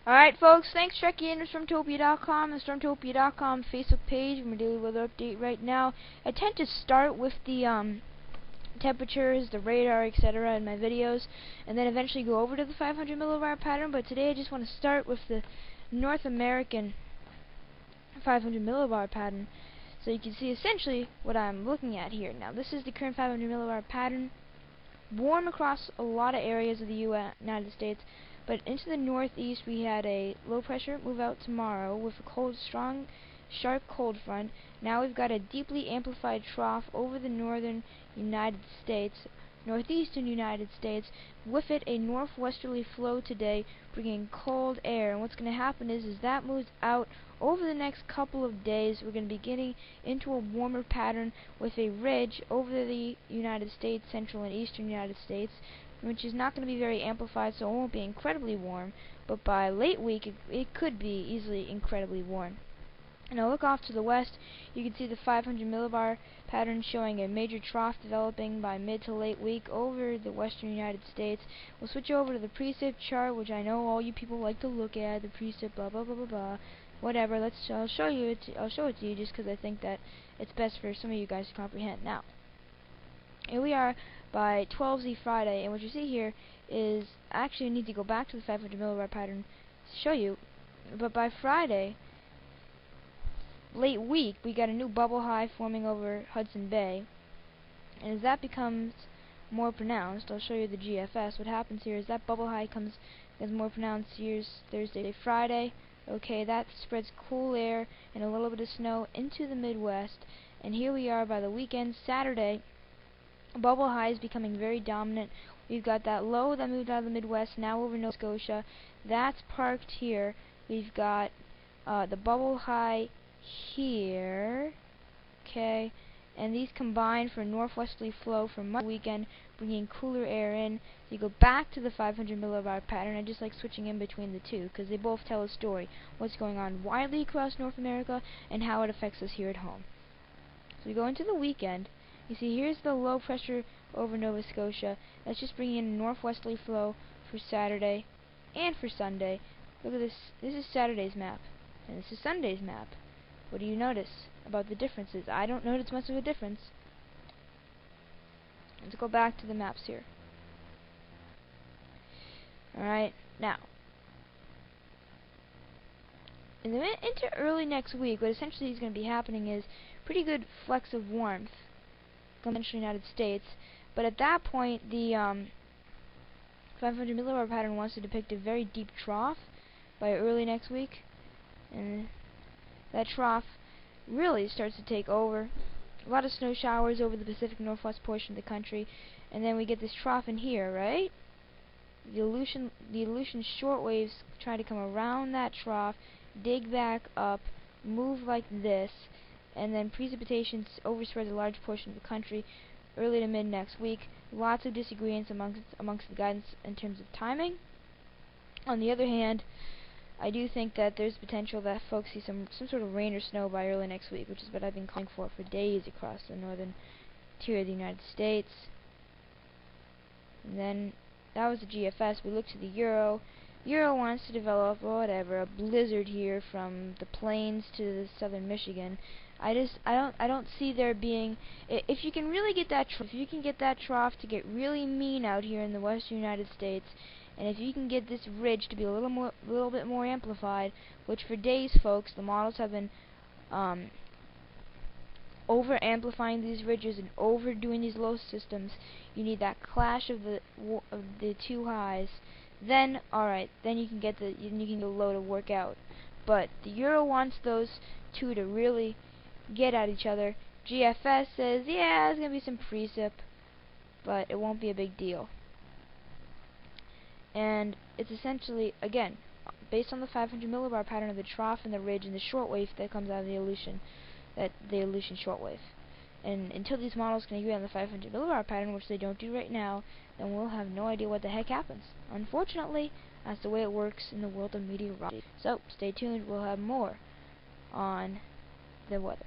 Alright folks, thanks for checking in with Stormtopia.com and Stormtopia.com Facebook page from a daily weather update right now. I tend to start with the temperatures, the radar, etc. in my videos, and then eventually go over to the 500 millibar pattern, but today I just want to start with the North American 500 millibar pattern, so you can see essentially what I'm looking at here. Now this is the current 500 millibar pattern, warm across a lot of areas of the United States, but into the northeast we had a low pressure move out tomorrow with a cold, strong, sharp cold front. Now we've got a deeply amplified trough over the northern United States, northeastern United States, with it a northwesterly flow today bringing cold air, and what's going to happen is that moves out over the next couple of days. We're going to be getting into a warmer pattern with a ridge over the United States, central and eastern United States, which is not going to be very amplified, so it won't be incredibly warm, but by late week it could be easily incredibly warm. Now look off to the west, you can see the 500 millibar pattern showing a major trough developing by mid to late week over the western United States. We'll switch over to the precip chart, which I know all you people like to look at, the precip blah blah blah blah blah. Whatever, I'll show it to you just because I think that it's best for some of you guys to comprehend. Now, here we are by 12Z Friday, and what you see here is, actually I need to go back to the 500 millibar pattern to show you, but by Friday, late week, we got a new bubble high forming over Hudson Bay, and as that becomes more pronounced, I'll show you the GFS. What happens here is that bubble high becomes more pronounced. Here's Thursday, Friday. Okay, that spreads cool air and a little bit of snow into the Midwest, and here we are by the weekend, Saturday. Bubble high is becoming very dominant. We've got that low that moved out of the Midwest now over Nova Scotia. That's parked here. We've got the bubble high here, okay, and these combine for a northwesterly flow for Monday weekend, bringing cooler air in. So you go back to the 500 millibar pattern. I just like switching in between the two because they both tell a story, what's going on widely across North America and how it affects us here at home. So we go into the weekend. You see here's the low pressure over Nova Scotia. That's just bringing in a northwesterly flow for Saturday and for Sunday. Look at this. This is Saturday's map, and this is Sunday's map. What do you notice about the differences? I don't notice much of a difference. Let's go back to the maps here. Alright, now, into early next week, what essentially is going to be happening is pretty good flex of warmth conventional United States, but at that point the 500 millibar pattern wants to depict a very deep trough by early next week, and that trough really starts to take over. A lot of snow showers over the Pacific Northwest portion of the country, and then we get this trough in here, right? The Aleutian shortwaves try to come around that trough, dig back up, move like this, and then precipitation overspreads a large portion of the country early to mid next week. Lots of disagreements amongst the guidance in terms of timing. On the other hand, I do think that there's potential that folks see some sort of rain or snow by early next week, which is what I've been calling for days across the northern tier of the United States. And then that was the GFS. We look to the Euro. Euro wants to develop a blizzard here from the plains to the southern Michigan. I don't see there being, if you can really get that trough to get really mean out here in the western United States, and if you can get this ridge to be a little bit more amplified, which for days, folks, the models have been over amplifying these ridges and overdoing these low systems. You need that clash of the two highs. Then, alright, then you can get the low to work out. But the Euro wants those two to really get at each other. GFS says, yeah, there's gonna be some precip, but it won't be a big deal. And it's essentially, again, based on the 500 millibar pattern of the trough and the ridge and the shortwave that comes out of the Aleutian shortwave. And until these models can agree on the 500 millibar pattern, which they don't do right now, then we'll have no idea what the heck happens. Unfortunately, that's the way it works in the world of meteorology. So, stay tuned, we'll have more on the weather.